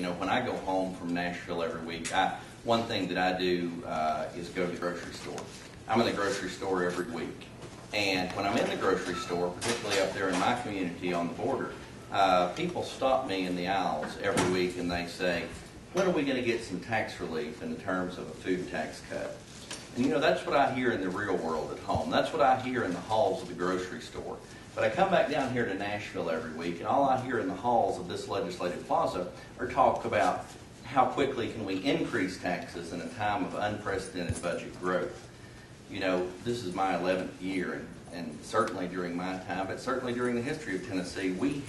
You know, when I go home from Nashville every week, one thing that I do is go to the grocery store. I'm in the grocery store every week. And when I'm in the grocery store, particularly up there in my community on the border, people stop me in the aisles every week and they say, when are we going to get some tax relief in terms of a food tax cut? And you know, that's what I hear in the real world at home. That's what I hear in the halls of the grocery store. But I come back down here to Nashville every week, and all I hear in the halls of this legislative plaza are talk about how quickly can we increase taxes in a time of unprecedented budget growth. You know, this is my 11th year, and certainly during my time, but certainly during the history of Tennessee, we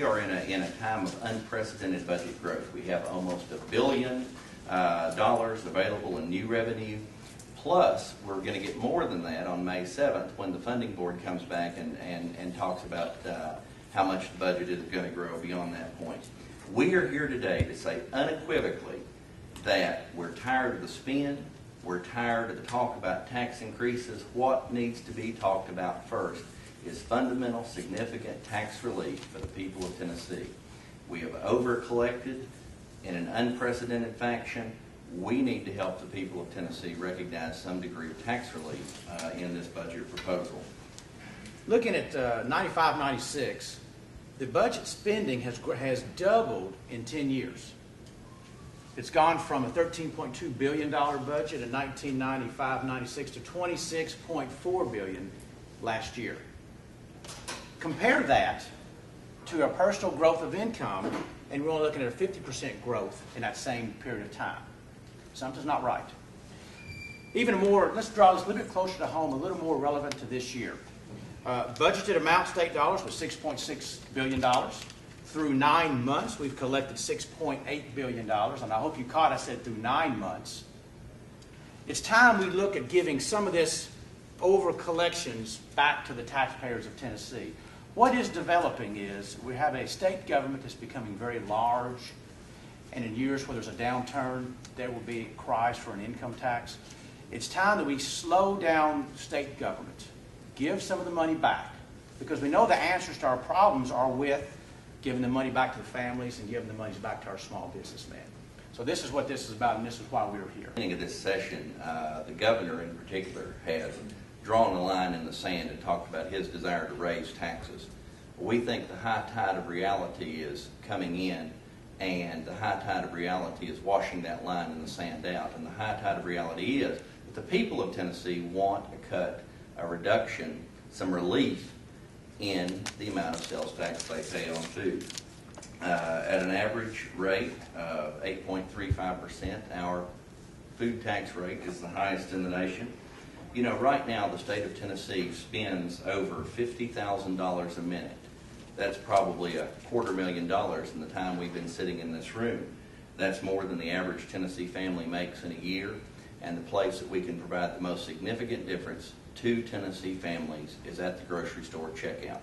are in a time of unprecedented budget growth. We have almost $1 billion available in new revenue. Plus, we're going to get more than that on May 7th when the funding board comes back and talks about how much the budget is going to grow beyond that point. We are here today to say unequivocally that we're tired of the spin. We're tired of the talk about tax increases. What needs to be talked about first is fundamental, significant tax relief for the people of Tennessee. We have over-collected in an unprecedented fashion. We need to help the people of Tennessee recognize some degree of tax relief in this budget proposal. Looking at 95-96, the budget spending has doubled in 10 years. It's gone from a $13.2 billion budget in 1995-96 to $26.4 billion last year. Compare that to a personal growth of income, and we're only looking at a 50% growth in that same period of time. Something's not right. Even more, let's draw this a little bit closer to home, a little more relevant to this year. Budgeted amount, state dollars, was $6.6 billion. Through 9 months, we've collected $6.8 billion, and I hope you caught I said through 9 months. It's time we look at giving some of this over collections back to the taxpayers of Tennessee. What is developing is we have a state government that's becoming very large, and in years where there's a downturn, there will be cries for an income tax. It's time that we slow down state government, give some of the money back, because we know the answers to our problems are with giving the money back to the families and giving the money back to our small businessmen. So this is what this is about, and this is why we're here. At the beginning of this session, the governor in particular has drawn a line in the sand and talked about his desire to raise taxes. We think the high tide of reality is coming in, and the high tide of reality is washing that line in the sand out. And the high tide of reality is that the people of Tennessee want a cut, a reduction, some relief in the amount of sales tax they pay on food. At an average rate of 8.35%, our food tax rate is the highest in the nation. You know, right now the state of Tennessee spends over $50,000 a minute. That's probably $250,000 in the time we've been sitting in this room. That's more than the average Tennessee family makes in a year, and the place that we can provide the most significant difference to Tennessee families is at the grocery store checkout.